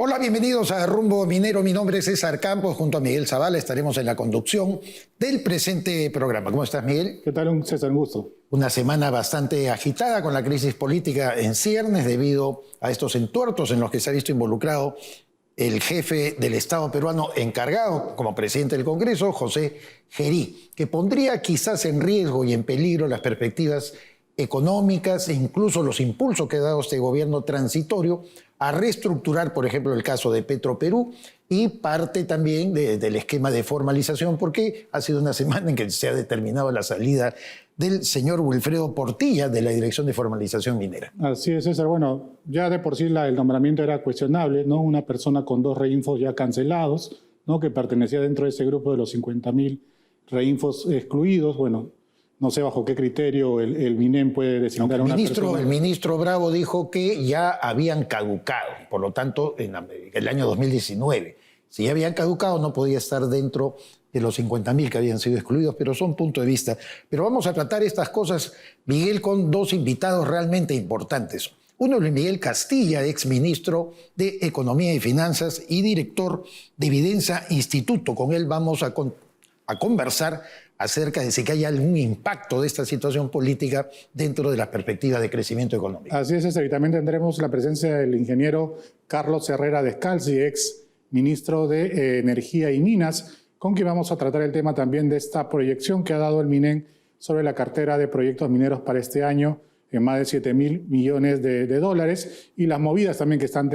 Hola, bienvenidos a Rumbo Minero. Mi nombre es César Campos. Junto a Miguel Zavala estaremos en la conducción del presente programa. ¿Cómo estás, Miguel? ¿Qué tal, César? Un gusto. Una semana bastante agitada con la crisis política en ciernes debido a estos entuertos en los que se ha visto involucrado el jefe del Estado peruano encargado como presidente del Congreso, José Gerí, que pondría quizás en riesgo y en peligro las perspectivas económicas e incluso los impulsos que ha dado este gobierno transitorio a reestructurar, por ejemplo, el caso de Petroperú y parte también del esquema de formalización, porque ha sido una semana en que se ha determinado la salida del señor Wilfredo Portilla de la Dirección de Formalización Minera. Así es, César. Bueno, ya de por sí el nombramiento era cuestionable, ¿no? Una persona con 2 reinfos ya cancelados, ¿no? Que pertenecía dentro de ese grupo de los 50.000 reinfos excluidos. Bueno, no sé bajo qué criterio el MINEM puede designar a una persona. El ministro Bravo dijo que ya habían caducado, por lo tanto, en el año 2019. Si ya habían caducado, no podía estar dentro de los 50.000 que habían sido excluidos, pero son puntos de vista. Pero vamos a tratar estas cosas, Miguel, con 2 invitados realmente importantes. Uno es Luis Miguel Castilla, exministro de Economía y Finanzas y director de Videncia Instituto. Con él vamos a conversar acerca de si hay algún impacto de esta situación política dentro de las perspectivas de crecimiento económico. Así es, y también tendremos la presencia del ingeniero Carlos Herrera Descalzi, ex ministro de Energía y Minas, con quien vamos a tratar el tema también de esta proyección que ha dado el MINEM sobre la cartera de proyectos mineros para este año, en más de $7.000 millones de dólares, y las movidas también que están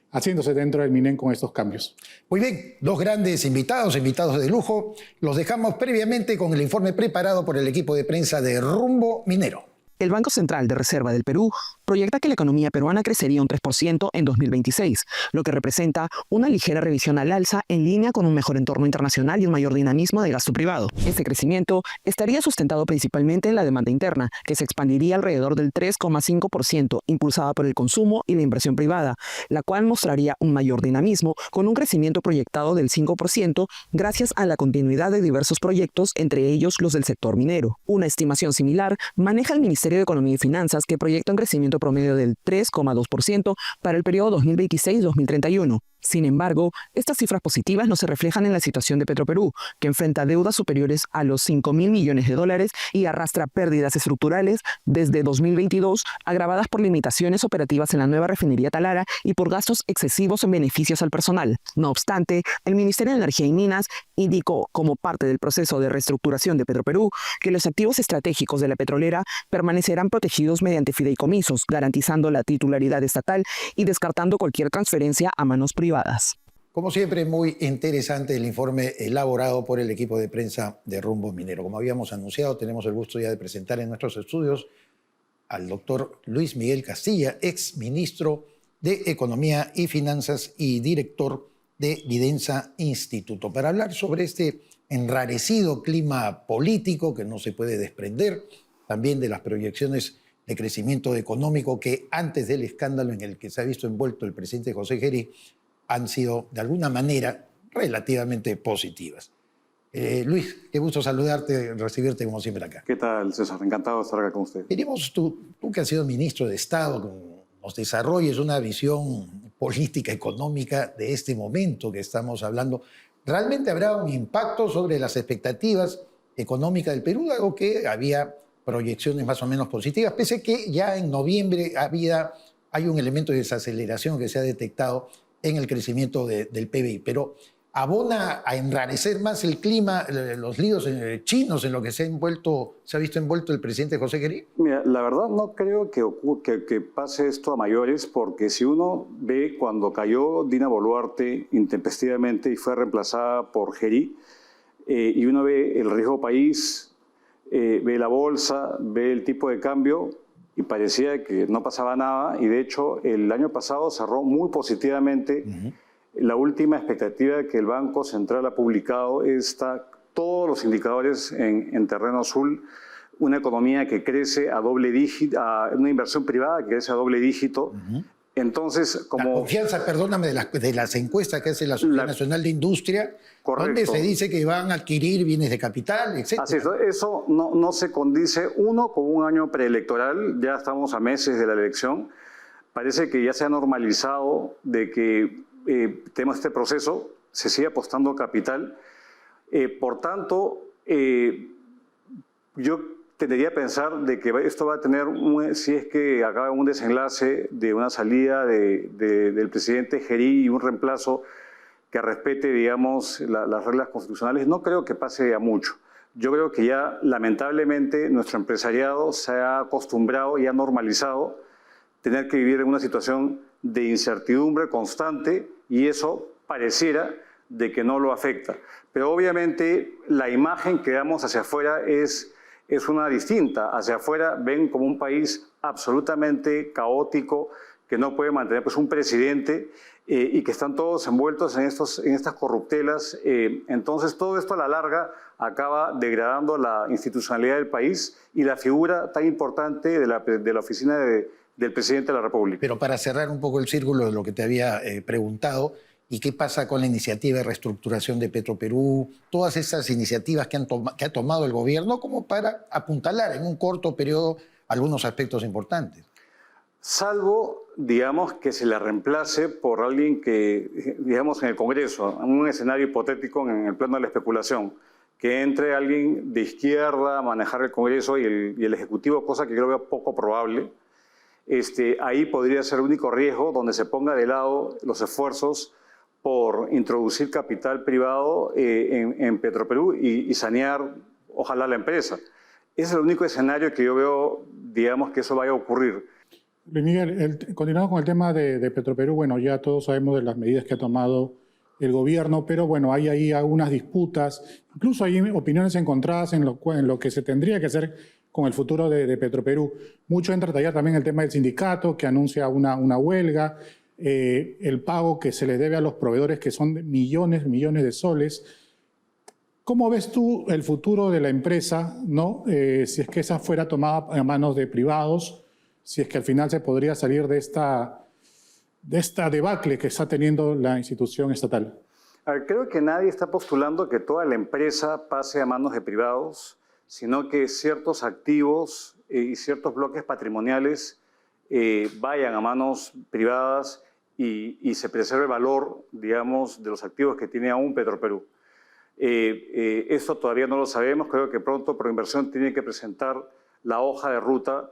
haciéndose dentro del MINEM con estos cambios. Muy bien, 2 grandes invitados de lujo. Los dejamos previamente con el informe preparado por el equipo de prensa de Rumbo Minero. El Banco Central de Reserva del Perú proyecta que la economía peruana crecería un 3% en 2026, lo que representa una ligera revisión al alza en línea con un mejor entorno internacional y un mayor dinamismo de gasto privado. Este crecimiento estaría sustentado principalmente en la demanda interna, que se expandiría alrededor del 3,5%, impulsada por el consumo y la inversión privada, la cual mostraría un mayor dinamismo con un crecimiento proyectado del 5% gracias a la continuidad de diversos proyectos, entre ellos los del sector minero. Una estimación similar maneja el Ministerio de Economía y Finanzas, que proyecta un crecimiento promedio del 3,2% para el periodo 2026-2031. Sin embargo, estas cifras positivas no se reflejan en la situación de Petroperú, que enfrenta deudas superiores a los $5.000 millones de dólares y arrastra pérdidas estructurales desde 2022, agravadas por limitaciones operativas en la nueva refinería Talara y por gastos excesivos en beneficios al personal. No obstante, el Ministerio de Energía y Minas indicó, como parte del proceso de reestructuración de Petroperú, que los activos estratégicos de la petrolera permanecerán protegidos mediante fideicomisos, garantizando la titularidad estatal y descartando cualquier transferencia a manos privadas. Como siempre, muy interesante el informe elaborado por el equipo de prensa de Rumbo Minero. Como habíamos anunciado, tenemos el gusto ya de presentar en nuestros estudios al doctor Luis Miguel Castilla, ex ministro de Economía y Finanzas y director de Videncia Instituto, para hablar sobre este enrarecido clima político que no se puede desprender, también de las proyecciones de crecimiento económico que antes del escándalo en el que se ha visto envuelto el presidente José Gerí han sido de alguna manera relativamente positivas. Luis, qué gusto saludarte, recibirte como siempre acá. ¿Qué tal, César? Encantado de estar acá con usted. Queremos, tú que has sido ministro de Estado, que nos desarrolles una visión política, económica de este momento que estamos hablando. ¿Realmente habrá un impacto sobre las expectativas económicas del Perú? Algo que había proyecciones más o menos positivas, pese a que ya en noviembre hay un elemento de desaceleración que se ha detectado en el crecimiento del PBI, pero abona a enrarecer más el clima, los líos chinos en lo que se ha visto envuelto el presidente José Gerí. Mira, la verdad no creo que pase esto a mayores, porque si uno ve cuando cayó Dina Boluarte intempestivamente y fue reemplazada por Gerí, y uno ve el riesgo país, ve la bolsa, ve el tipo de cambio, y parecía que no pasaba nada, y de hecho el año pasado cerró muy positivamente. La última expectativa que el Banco Central ha publicado está todos los indicadores en terreno azul, una economía que crece a doble dígito, una inversión privada que crece a doble dígito. Entonces, como... La confianza, perdóname, de las encuestas que hace la Sociedad Nacional de Industria, correcto, donde se dice que van a adquirir bienes de capital, etc. Así es, eso no se condice, uno, con un año preelectoral, ya estamos a meses de la elección, parece que ya se ha normalizado de que tenemos este proceso, se sigue apostando capital. Por tanto, yo tendería a pensar de que esto va a tener, si es que acaba un desenlace de una salida del presidente Gerí y un reemplazo que respete, digamos, las reglas constitucionales, no creo que pase a mucho. Yo creo que ya, lamentablemente, nuestro empresariado se ha acostumbrado y ha normalizado tener que vivir en una situación de incertidumbre constante y eso pareciera de que no lo afecta. Pero obviamente la imagen que damos hacia afuera es una distinta. Hacia afuera ven como un país absolutamente caótico, que no puede mantener pues, un presidente y que están todos envueltos en estas corruptelas. Entonces todo esto a la larga acaba degradando la institucionalidad del país y la figura tan importante de la oficina del presidente de la República. Pero para cerrar un poco el círculo de lo que te había preguntado, ¿y qué pasa con la iniciativa de reestructuración de Petroperú? Todas esas iniciativas que ha tomado el gobierno como para apuntalar en un corto periodo algunos aspectos importantes. Salvo, digamos, que se la reemplace por alguien que, digamos, en el Congreso, en un escenario hipotético en el plano de la especulación, que entre alguien de izquierda a manejar el Congreso y el Ejecutivo, cosa que yo veo poco probable. Ahí podría ser el único riesgo donde se ponga de lado los esfuerzos por introducir capital privado en Petroperú y sanear, ojalá, la empresa. Ese es el único escenario que yo veo, digamos, que eso vaya a ocurrir. Luis Miguel, continuando con el tema de Petroperú, bueno, ya todos sabemos de las medidas que ha tomado el gobierno, pero bueno, hay ahí algunas disputas, incluso hay opiniones encontradas en lo que se tendría que hacer con el futuro de Petroperú. Mucho entra a tallar también el tema del sindicato, que anuncia una huelga, el pago que se les debe a los proveedores, que son millones de soles. ¿Cómo ves tú el futuro de la empresa, ¿no? Si es que esa fuera tomada a manos de privados, si es que al final se podría salir de esta debacle que está teniendo la institución estatal? A ver, creo que nadie está postulando que toda la empresa pase a manos de privados, sino que ciertos activos y ciertos bloques patrimoniales vayan a manos privadas y se preserve el valor, digamos, de los activos que tiene aún Petroperú. Esto todavía no lo sabemos, creo que pronto Proinversión tiene que presentar la hoja de ruta.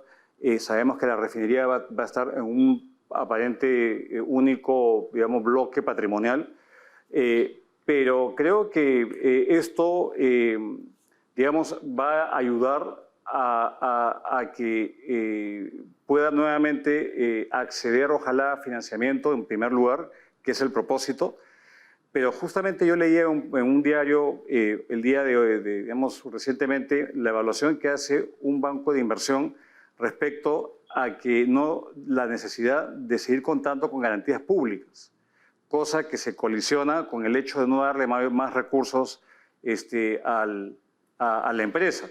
Sabemos que la refinería va a estar en un aparente único, digamos, bloque patrimonial, pero creo que esto, digamos, va a ayudar a que pueda nuevamente acceder, ojalá, a financiamiento en primer lugar, que es el propósito. Pero justamente yo leía en un diario el día digamos, recientemente, la evaluación que hace un banco de inversión respecto a que la necesidad de seguir contando con garantías públicas, cosa que se colisiona con el hecho de no darle más recursos a la empresa.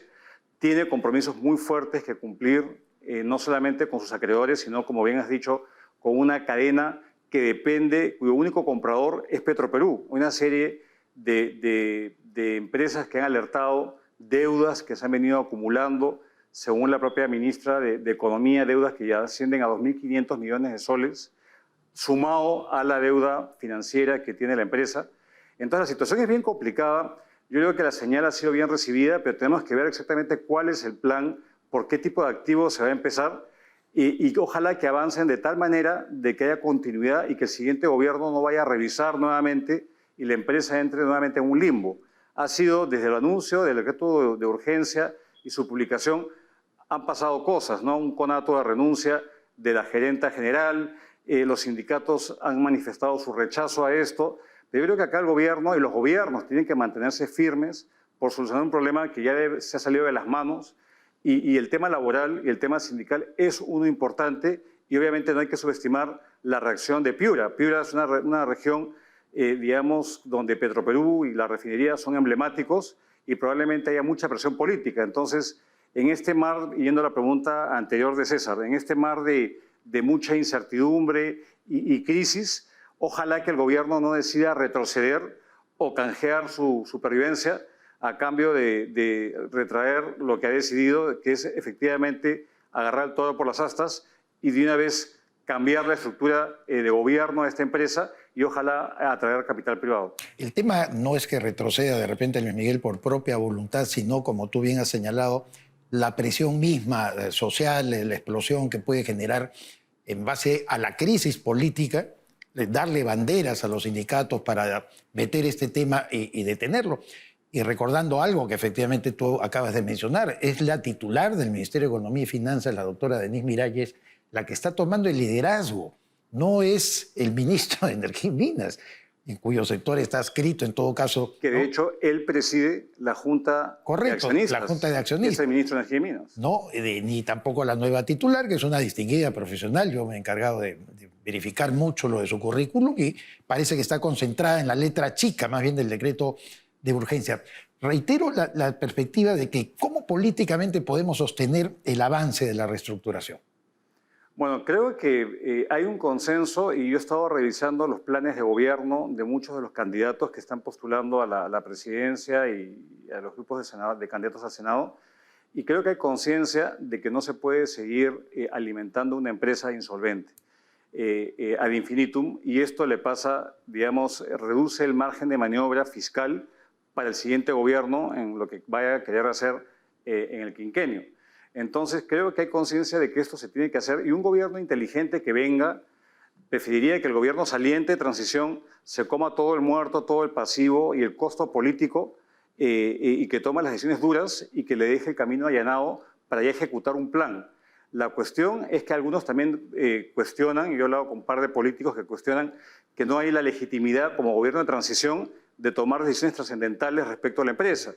Tiene compromisos muy fuertes que cumplir, no solamente con sus acreedores, sino, como bien has dicho, con una cadena que depende, cuyo único comprador es Petroperú, una serie de empresas que han alertado deudas que se han venido acumulando, según la propia ministra de Economía, deudas que ya ascienden a 2.500 millones de soles, sumado a la deuda financiera que tiene la empresa. Entonces la situación es bien complicada. Yo creo que la señal ha sido bien recibida, pero tenemos que ver exactamente cuál es el plan, por qué tipo de activos se va a empezar y ojalá que avancen de tal manera de que haya continuidad y que el siguiente gobierno no vaya a revisar nuevamente y la empresa entre nuevamente en un limbo. Ha sido desde el anuncio del decreto de urgencia y su publicación, han pasado cosas, ¿no? Un conato de renuncia de la gerenta general, los sindicatos han manifestado su rechazo a esto, pero yo creo que acá el gobierno y los gobiernos tienen que mantenerse firmes por solucionar un problema que ya se ha salido de las manos y el tema laboral y el tema sindical es uno importante y obviamente no hay que subestimar la reacción de Piura. Piura es una región, digamos, donde Petroperú y la refinería son emblemáticos y probablemente haya mucha presión política. Entonces, en este mar, yendo a la pregunta anterior de César, en este mar de mucha incertidumbre y crisis, ojalá que el gobierno no decida retroceder o canjear su supervivencia a cambio de retraer lo que ha decidido, que es efectivamente agarrar el toro por las astas y de una vez cambiar la estructura de gobierno de esta empresa y ojalá atraer capital privado. El tema no es que retroceda de repente Luis Miguel por propia voluntad, sino, como tú bien has señalado, la presión misma social, la explosión que puede generar en base a la crisis política, darle banderas a los sindicatos para meter este tema y detenerlo. Y recordando algo que efectivamente tú acabas de mencionar, es la titular del Ministerio de Economía y Finanzas, la doctora Denise Miralles, la que está tomando el liderazgo. No es el ministro de Energía y Minas, en cuyo sector está adscrito en todo caso. Que de ¿no? hecho él preside la Junta de Accionistas. La Junta de Accionistas. Es el ministro de Energía y Minas. No, ni tampoco la nueva titular, que es una distinguida profesional. Yo me he encargado de verificar mucho lo de su currículum y parece que está concentrada en la letra chica, más bien del decreto de urgencia. Reitero la perspectiva de que cómo políticamente podemos sostener el avance de la reestructuración. Bueno, creo que hay un consenso y yo he estado revisando los planes de gobierno de muchos de los candidatos que están postulando a la presidencia y a los grupos de candidatos al Senado, y creo que hay conciencia de que no se puede seguir alimentando una empresa insolvente ad infinitum, y esto le pasa, digamos, reduce el margen de maniobra fiscal para el siguiente gobierno en lo que vaya a querer hacer en el quinquenio. Entonces, creo que hay conciencia de que esto se tiene que hacer y un gobierno inteligente que venga, preferiría que el gobierno saliente de transición se coma todo el muerto, todo el pasivo y el costo político y que tome las decisiones duras y que le deje el camino allanado para ya ejecutar un plan. La cuestión es que algunos también cuestionan, y yo he hablado con un par de políticos que cuestionan que no hay la legitimidad como gobierno de transición de tomar decisiones trascendentales respecto a la empresa.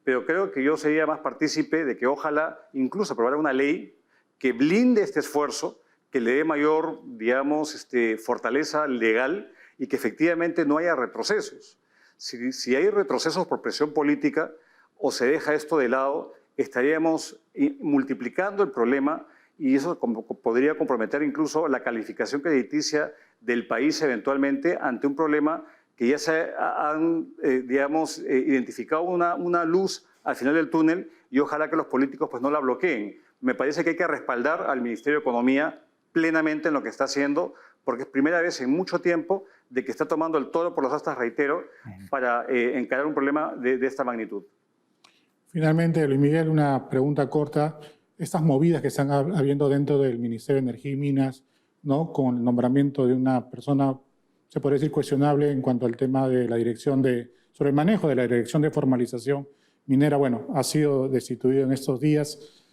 Pero creo que yo sería más partícipe de que ojalá incluso aprobara una ley que blinde este esfuerzo, que le dé mayor, digamos, fortaleza legal y que efectivamente no haya retrocesos. Si hay retrocesos por presión política o se deja esto de lado, estaríamos multiplicando el problema y eso podría comprometer incluso la calificación crediticia del país eventualmente ante un problema que ya se han, digamos, identificado una luz al final del túnel y ojalá que los políticos pues no la bloqueen. Me parece que hay que respaldar al Ministerio de Economía plenamente en lo que está haciendo, porque es primera vez en mucho tiempo de que está tomando el toro por las astas, reitero, para encarar un problema de esta magnitud. Finalmente, Luis Miguel, una pregunta corta. Estas movidas que están habiendo dentro del Ministerio de Energía y Minas, ¿no? Con el nombramiento de una persona, se podría decir, cuestionable en cuanto al tema de la dirección sobre el manejo de la Dirección de Formalización Minera, bueno, ha sido destituido en estos días.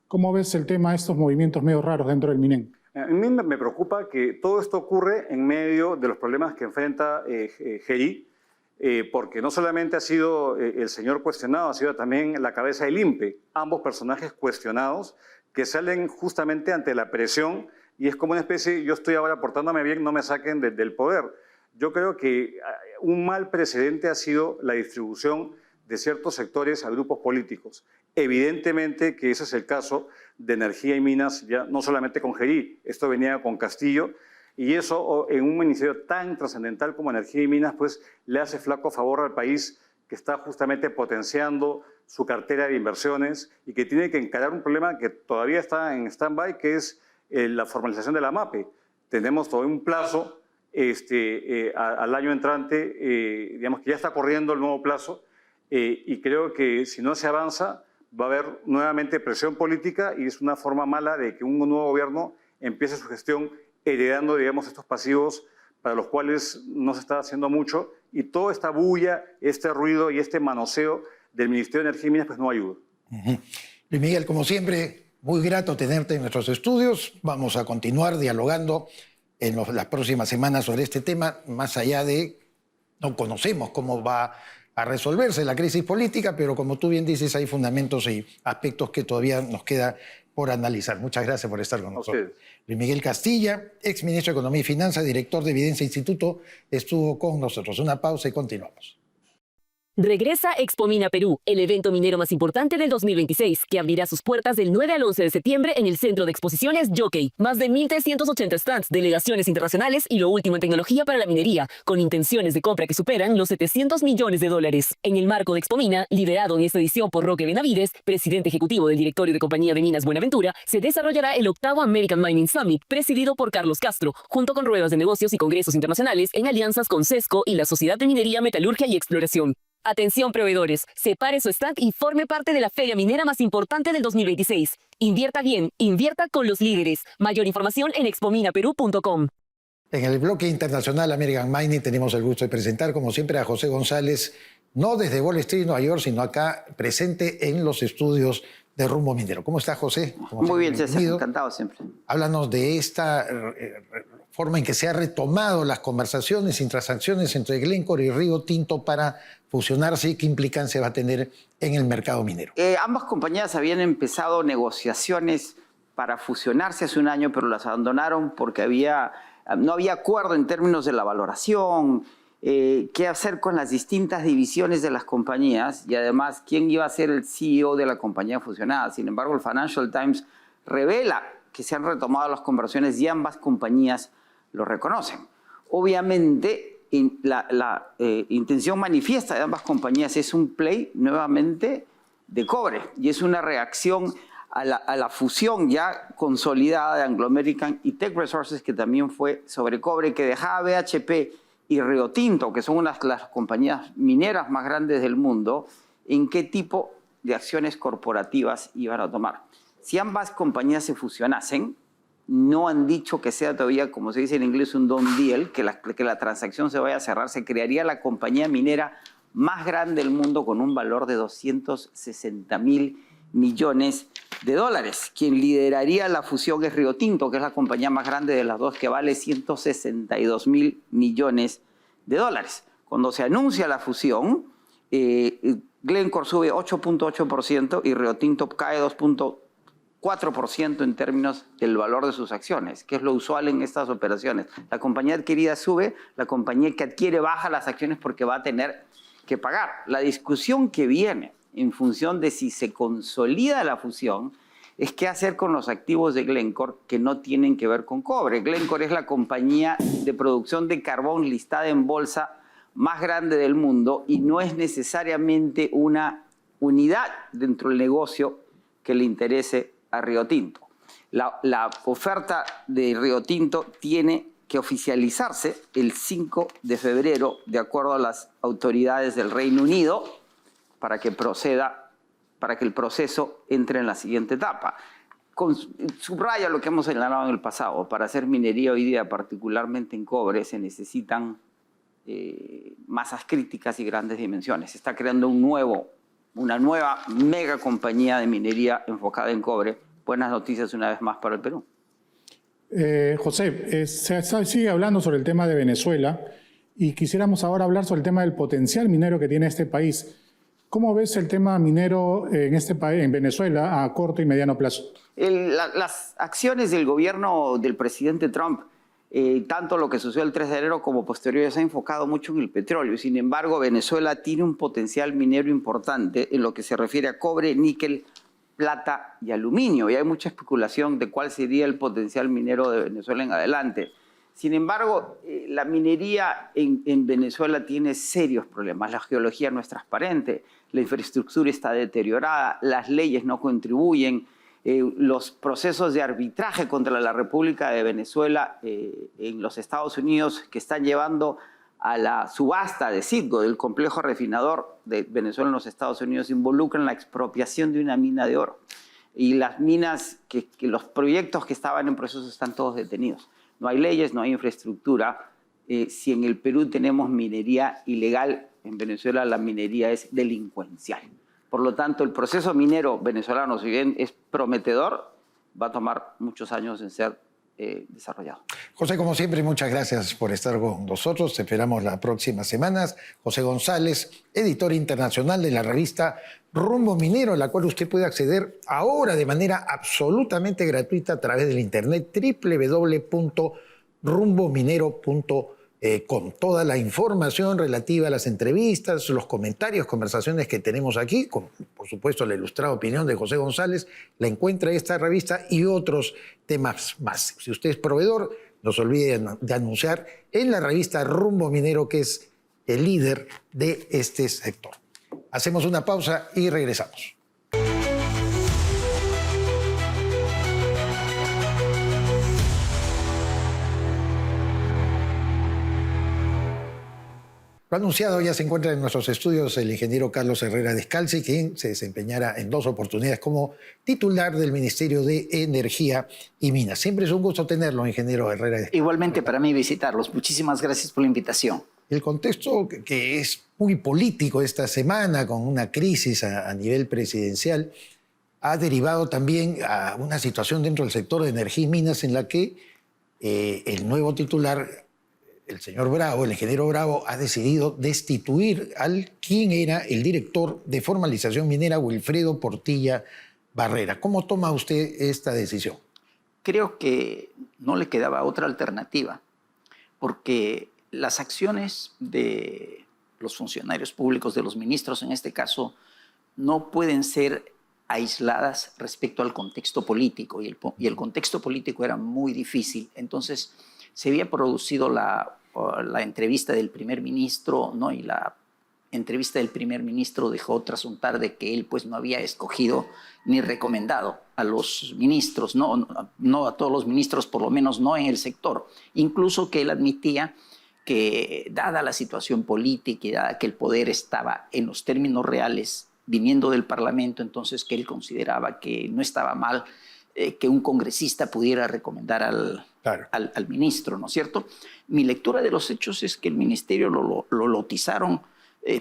¿Cómo ves el tema de estos movimientos medio raros dentro del MINEN? A mí me preocupa que todo esto ocurre en medio de los problemas que enfrenta GI, porque no solamente ha sido el señor cuestionado, ha sido también la cabeza del INPE, ambos personajes cuestionados que salen justamente ante la presión y es como una especie, yo estoy ahora portándome bien, no me saquen del poder. Yo creo que un mal precedente ha sido la distribución de ciertos sectores a grupos políticos. Evidentemente que ese es el caso de Energía y Minas, ya no solamente con GI, esto venía con Castillo, y eso en un ministerio tan trascendental como Energía y Minas, pues le hace flaco favor al país que está justamente potenciando su cartera de inversiones y que tiene que encarar un problema que todavía está en stand-by, que es la formalización de la MAPE. Tenemos todavía un plazo al año entrante, digamos que ya está corriendo el nuevo plazo, y creo que si no se avanza va a haber nuevamente presión política y es una forma mala de que un nuevo gobierno empiece su gestión heredando, digamos, estos pasivos para los cuales no se está haciendo mucho y toda esta bulla, este ruido y este manoseo del Ministerio de Energía y Minas pues no ayuda. Luis Miguel, como siempre, muy grato tenerte en nuestros estudios. Vamos a continuar dialogando en las próximas semanas sobre este tema, más allá de no conocemos cómo va a resolverse la crisis política, pero como tú bien dices, hay fundamentos y aspectos que todavía nos queda por analizar. Muchas gracias por estar con nosotros. Luis Miguel Castilla, exministro de Economía y Finanzas, director de Evidencia Instituto, estuvo con nosotros. Una pausa y continuamos. Regresa Expo Mina Perú, el evento minero más importante del 2026, que abrirá sus puertas del 9 al 11 de septiembre en el Centro de Exposiciones Jockey. Más de 1.380 stands, delegaciones internacionales y lo último en tecnología para la minería, con intenciones de compra que superan los 700 millones de dólares. En el marco de Expo Mina, liderado en esta edición por Roque Benavides, presidente ejecutivo del directorio de Compañía de Minas Buenaventura, se desarrollará el 8º American Mining Summit, presidido por Carlos Castro, junto con ruedas de negocios y congresos internacionales en alianzas con CESCO y la Sociedad de Minería, Metalurgia y Exploración. Atención proveedores, separe su stand y forme parte de la feria minera más importante del 2026. Invierta bien, invierta con los líderes. Mayor información en expominaperú.com. En el bloque internacional American Mining tenemos el gusto de presentar, como siempre, a José González, no desde Wall Street, Nueva York, sino acá presente en los estudios de Rumbo Minero. ¿Cómo está, José? Muy bien, César, encantado siempre. Háblanos de esta forma en que se han retomado las conversaciones y transacciones entre Glencore y Río Tinto para fusionarse y qué implicancia va a tener en el mercado minero. Ambas compañías habían empezado negociaciones para fusionarse hace un año, pero las abandonaron porque no había acuerdo en términos de la valoración, qué hacer con las distintas divisiones de las compañías y además quién iba a ser el CEO de la compañía fusionada. Sin embargo, el Financial Times revela que se han retomado las conversaciones y ambas compañías lo reconocen. Obviamente, la intención manifiesta de ambas compañías es un play nuevamente de cobre y es una reacción a la fusión ya consolidada de Anglo American y Teck Resources, que también fue sobre cobre, que dejaba BHP y Río Tinto, que son las compañías mineras más grandes del mundo, en qué tipo de acciones corporativas iban a tomar. Si ambas compañías se fusionasen, no han dicho que sea todavía, como se dice en inglés, un done deal, que la transacción se vaya a cerrar. Se crearía la compañía minera más grande del mundo con un valor de 260.000 millones de dólares. Quien lideraría la fusión es Río Tinto, que es la compañía más grande de las dos, que vale 162.000 millones de dólares. Cuando se anuncia la fusión, Glencore sube 8.8% y Río Tinto cae 2.4% en términos del valor de sus acciones, que es lo usual en estas operaciones. La compañía adquirida sube, la compañía que adquiere baja las acciones porque va a tener que pagar. La discusión que viene en función de si se consolida la fusión es qué hacer con los activos de Glencore que no tienen que ver con cobre. Glencore es la compañía de producción de carbón listada en bolsa más grande del mundo y no es necesariamente una unidad dentro del negocio que le interese a Río Tinto. La oferta de Río Tinto tiene que oficializarse el 5 de febrero, de acuerdo a las autoridades del Reino Unido, para que el proceso entre en la siguiente etapa. Subraya lo que hemos señalado en el pasado. Para hacer minería hoy día, particularmente en cobre, se necesitan masas críticas y grandes dimensiones. Se está creando una nueva mega compañía de minería enfocada en cobre. Buenas noticias una vez más para el Perú. José, se sigue hablando sobre el tema de Venezuela y quisiéramos ahora hablar sobre el tema del potencial minero que tiene este país. ¿Cómo ves el tema minero en este país, en Venezuela, a corto y mediano plazo? Las acciones del gobierno del presidente Trump, tanto lo que sucedió el 3 de enero como posterior, se ha enfocado mucho en el petróleo. Sin embargo, Venezuela tiene un potencial minero importante en lo que se refiere a cobre, níquel, plata y aluminio. Y hay mucha especulación de cuál sería el potencial minero de Venezuela en adelante. Sin embargo, la minería en Venezuela tiene serios problemas. La geología no es transparente, la infraestructura está deteriorada, las leyes no contribuyen, los procesos de arbitraje contra la República de Venezuela en los Estados Unidos que están llevando a la subasta de Citgo, del complejo refinador de Venezuela en los Estados Unidos, involucran la expropiación de una mina de oro. Y las minas, los proyectos que estaban en proceso están todos detenidos. No hay leyes, no hay infraestructura. Si en el Perú tenemos minería ilegal, en Venezuela la minería es delincuencial. Por lo tanto, el proceso minero venezolano, si bien es prometedor, va a tomar muchos años en ser desarrollado. José, como siempre, muchas gracias por estar con nosotros. Te esperamos las próximas semanas. José González, editor internacional de la revista Rumbo Minero, a la cual usted puede acceder ahora de manera absolutamente gratuita a través del internet www.rumbominero.com. con toda la información relativa a las entrevistas, los comentarios, conversaciones que tenemos aquí, con, por supuesto, la ilustrada opinión de José González, la encuentra en esta revista y otros temas más. Si usted es proveedor, no se olvide de anunciar en la revista Rumbo Minero, que es el líder de este sector. Hacemos una pausa y regresamos. Lo anunciado, ya se encuentra en nuestros estudios el ingeniero Carlos Herrera Descalzi, quien se desempeñará en 2 oportunidades como titular del Ministerio de Energía y Minas. Siempre es un gusto tenerlo, ingeniero Herrera Descalzi. Igualmente para mí visitarlos. Muchísimas gracias por la invitación. El contexto que es muy político esta semana, con una crisis a nivel presidencial, ha derivado también a una situación dentro del sector de energía y minas en la que el nuevo titular, el señor Bravo, el ingeniero Bravo, ha decidido destituir al quien era el director de formalización minera, Wilfredo Portilla Barrera. ¿Cómo toma usted esta decisión? Creo que no le quedaba otra alternativa, porque las acciones de los funcionarios públicos, de los ministros en este caso, no pueden ser aisladas respecto al contexto político, y el contexto político era muy difícil. Entonces, se había producido la entrevista del primer ministro, ¿no? Y la entrevista del primer ministro dejó trasuntar de que él pues, no había escogido ni recomendado a los ministros, no a todos los ministros, por lo menos no en el sector. Incluso que él admitía que, dada la situación política y dada que el poder estaba en los términos reales viniendo del Parlamento, entonces que él consideraba que no estaba mal que un congresista pudiera recomendar al ministro, ¿no es cierto? Mi lectura de los hechos es que el ministerio lo lotizaron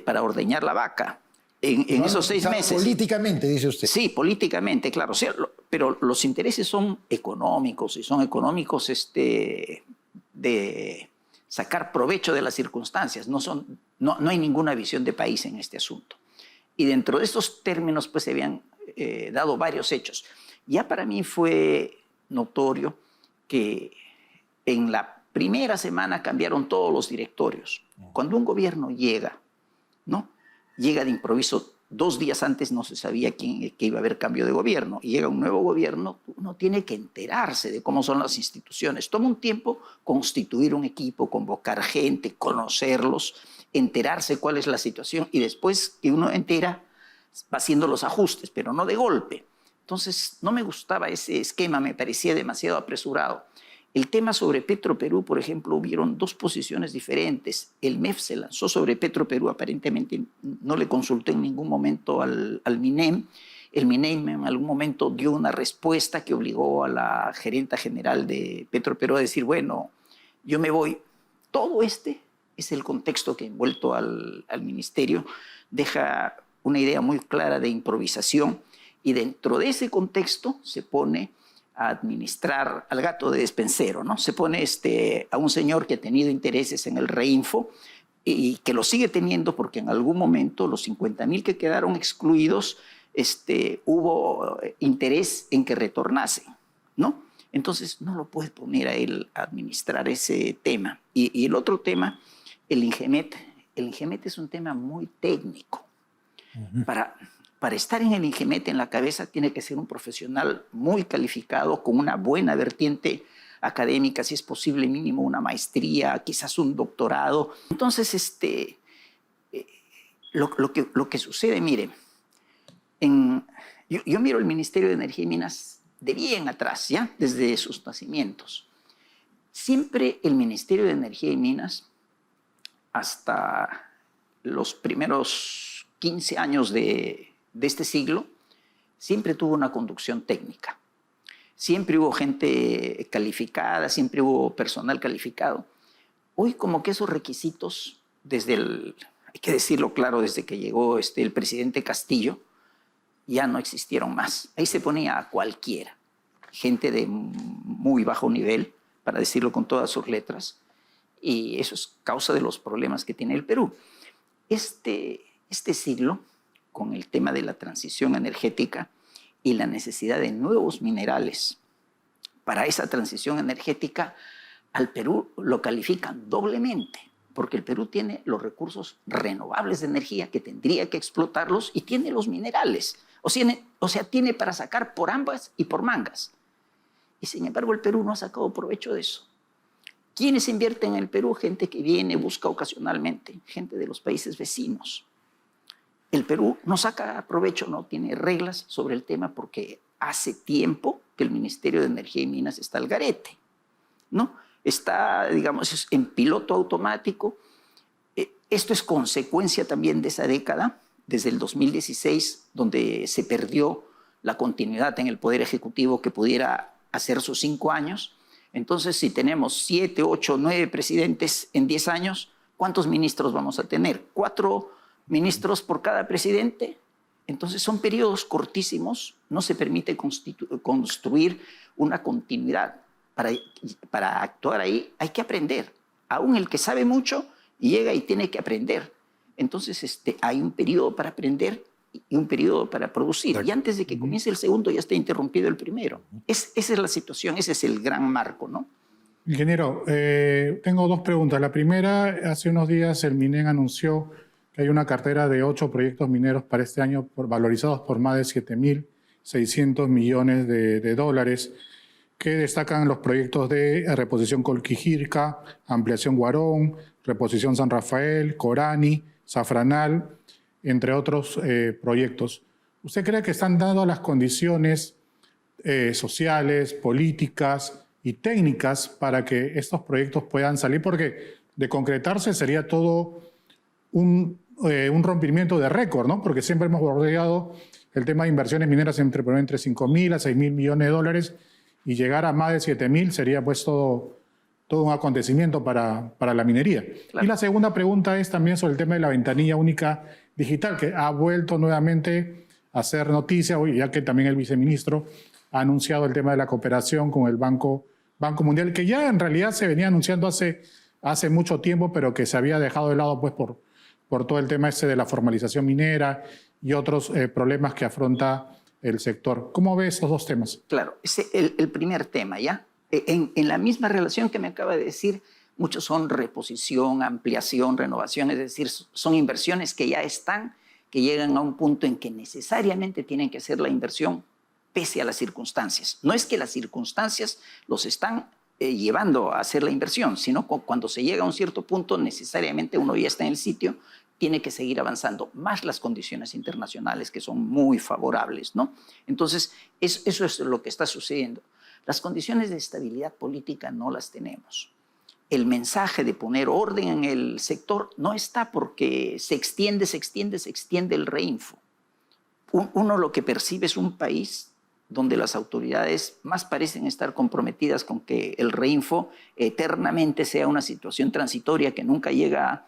para ordeñar la vaca en esos 6 meses. Políticamente, dice usted. Sí, políticamente, claro. O sea, pero los intereses son económicos, y son económicos de sacar provecho de las circunstancias. No hay ninguna visión de país en este asunto. Y dentro de estos términos pues, se habían dado varios hechos. Ya para mí fue notorio que en la primera semana cambiaron todos los directorios. Cuando un gobierno llega, ¿no? Llega de improviso. 2 días antes no se sabía que iba a haber cambio de gobierno. Y llega un nuevo gobierno, uno tiene que enterarse de cómo son las instituciones. Toma un tiempo constituir un equipo, convocar gente, conocerlos, enterarse cuál es la situación, y después que uno entera, va haciendo los ajustes, pero no de golpe. Entonces, no me gustaba ese esquema, me parecía demasiado apresurado. El tema sobre Petroperú, por ejemplo, hubieron 2 posiciones diferentes. El MEF se lanzó sobre Petroperú, aparentemente no le consultó en ningún momento al MINEM. El MINEM en algún momento dio una respuesta que obligó a la gerenta general de Petroperú a decir, bueno, yo me voy. Todo este es el contexto que, envuelto al ministerio, deja una idea muy clara de improvisación, y dentro de ese contexto se pone a administrar al gato de despensero, ¿no? Se pone a un señor que ha tenido intereses en el Reinfo y que lo sigue teniendo, porque en algún momento los 50.000 que quedaron excluidos, hubo interés en que retornasen, ¿no? Entonces no lo puede poner a él a administrar ese tema. Y el otro tema, el INGEMET. El INGEMET es un tema muy técnico. Para estar en el INGEMET en la cabeza tiene que ser un profesional muy calificado, con una buena vertiente académica, si es posible mínimo una maestría, quizás un doctorado. Entonces, lo que sucede, mire, yo miro el Ministerio de Energía y Minas de bien atrás, ¿ya? Desde sus nacimientos. Siempre el Ministerio de Energía y Minas, hasta los primeros 15 años de este siglo, siempre tuvo una conducción técnica. Siempre hubo gente calificada, siempre hubo personal calificado. Hoy como que esos requisitos, hay que decirlo claro, desde que llegó el presidente Castillo, ya no existieron más. Ahí se ponía a cualquiera, gente de muy bajo nivel, para decirlo con todas sus letras, y eso es causa de los problemas que tiene el Perú. Este siglo, con el tema de la transición energética y la necesidad de nuevos minerales para esa transición energética, al Perú lo califican doblemente, porque el Perú tiene los recursos renovables de energía que tendría que explotarlos y tiene los minerales. O sea, tiene para sacar por ambas y por mangas. Y sin embargo, el Perú no ha sacado provecho de eso. ¿Quiénes invierten en el Perú? Gente que viene, busca ocasionalmente, gente de los países vecinos. El Perú no saca provecho, no tiene reglas sobre el tema porque hace tiempo que el Ministerio de Energía y Minas está al garete, ¿no? Está, digamos, en piloto automático. Esto es consecuencia también de esa década, desde el 2016, donde se perdió la continuidad en el Poder Ejecutivo que pudiera hacer sus 5 años. Entonces, si tenemos 7, 8, 9 presidentes en 10 años, ¿cuántos ministros vamos a tener? 4 ministros por cada presidente. Entonces, son periodos cortísimos, no se permite construir una continuidad. Para actuar ahí hay que aprender. Aún el que sabe mucho llega y tiene que aprender. Entonces, hay un periodo para aprender y un periodo para producir. Y antes de que comience el segundo ya está interrumpido el primero. Esa es la situación, ese es el gran marco, ¿no? Ingeniero, tengo 2 preguntas. La primera, hace unos días el MINEN anunció que hay una cartera de 8 proyectos mineros para este año valorizados por más de 7.600 millones de dólares, que destacan los proyectos de reposición Colquijirca, ampliación Guarón, reposición San Rafael, Corani, Zafranal, entre otros proyectos. ¿Usted cree que están dadas las condiciones sociales, políticas y técnicas para que estos proyectos puedan salir? Porque de concretarse sería todo un rompimiento de récord, ¿no? Porque siempre hemos bordeado el tema de inversiones mineras entre 5.000 a 6.000 millones de dólares y llegar a más de 7.000 sería pues todo un acontecimiento para la minería. Claro. Y la segunda pregunta es también sobre el tema de la ventanilla única digital, que ha vuelto nuevamente a hacer noticia, ya que también el viceministro ha anunciado el tema de la cooperación con el Banco Mundial, que ya en realidad se venía anunciando hace mucho tiempo, pero que se había dejado de lado pues, por todo el tema de la formalización minera y otros problemas que afronta el sector. ¿Cómo ve esos 2 temas? Claro, el primer tema, ¿ya? En la misma relación que me acaba de decir, muchos son reposición, ampliación, renovación, es decir, son inversiones que ya están, que llegan a un punto en que necesariamente tienen que hacer la inversión pese a las circunstancias. No es que las circunstancias los están llevando a hacer la inversión, sino cuando se llega a un cierto punto, necesariamente uno ya está en el sitio, tiene que seguir avanzando, más las condiciones internacionales que son muy favorables, ¿no? Entonces, eso es lo que está sucediendo. Las condiciones de estabilidad política no las tenemos. El mensaje de poner orden en el sector no está porque se extiende el reinfo. Uno lo que percibe es un país donde las autoridades más parecen estar comprometidas con que el reinfo eternamente sea una situación transitoria que nunca llega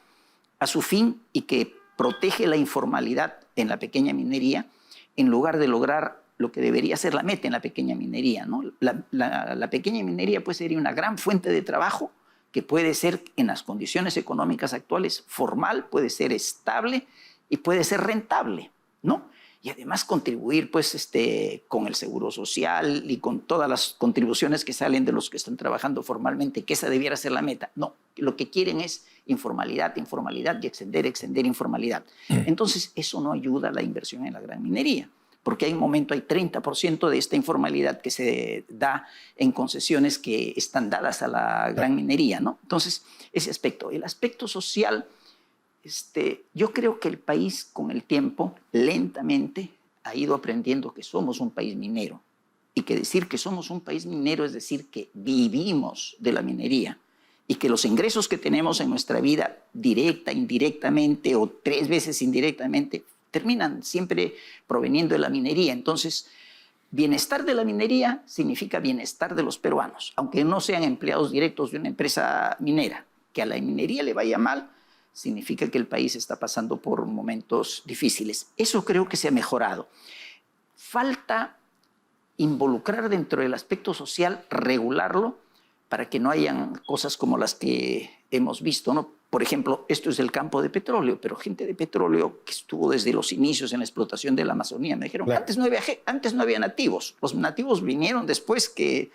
a su fin y que protege la informalidad en la pequeña minería en lugar de lograr lo que debería ser la meta en la pequeña minería, ¿no? La pequeña minería pues sería una gran fuente de trabajo que puede ser en las condiciones económicas actuales formal, puede ser estable y puede ser rentable, ¿no? Y además contribuir pues, con el seguro social y con todas las contribuciones que salen de los que están trabajando formalmente, que esa debiera ser la meta. No, lo que quieren es informalidad y extender informalidad. Entonces, eso no ayuda a la inversión en la gran minería, porque hay un momento, hay 30% de esta informalidad que se da en concesiones que están dadas a la gran minería, ¿no? Entonces, ese aspecto. El aspecto social... yo creo que el país con el tiempo lentamente ha ido aprendiendo que somos un país minero y que decir que somos un país minero es decir que vivimos de la minería y que los ingresos que tenemos en nuestra vida directa, indirectamente o 3 veces indirectamente terminan siempre proveniendo de la minería. Entonces, bienestar de la minería significa bienestar de los peruanos, aunque no sean empleados directos de una empresa minera. Que a la minería le vaya mal significa que el país está pasando por momentos difíciles. Eso creo que se ha mejorado. Falta involucrar dentro del aspecto social, regularlo, para que no hayan cosas como las que hemos visto, ¿no? Por ejemplo, esto es el campo de petróleo, pero gente de petróleo que estuvo desde los inicios en la explotación de la Amazonía me dijeron, claro, antes no había nativos. Los nativos vinieron después que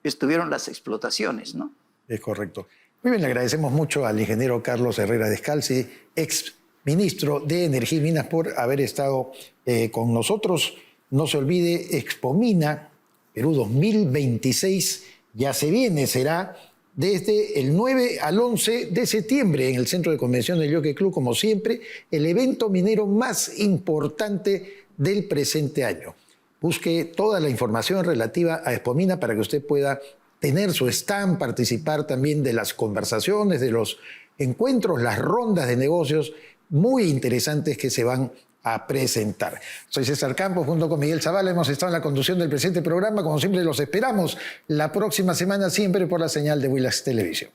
estuvieron las explotaciones, ¿no? Es correcto. Muy bien, le agradecemos mucho al ingeniero Carlos Herrera Descalzi, ex ministro de Energía y Minas, por haber estado con nosotros. No se olvide, Expomina Perú 2026 ya se viene, será desde el 9 al 11 de septiembre en el Centro de Convención del Jockey Club, como siempre, el evento minero más importante del presente año. Busque toda la información relativa a Expomina para que usted pueda tener su stand, participar también de las conversaciones, de los encuentros, las rondas de negocios muy interesantes que se van a presentar. Soy César Campos, junto con Miguel Zavala, hemos estado en la conducción del presente programa. Como siempre, los esperamos la próxima semana, siempre por la señal de Willax Televisión.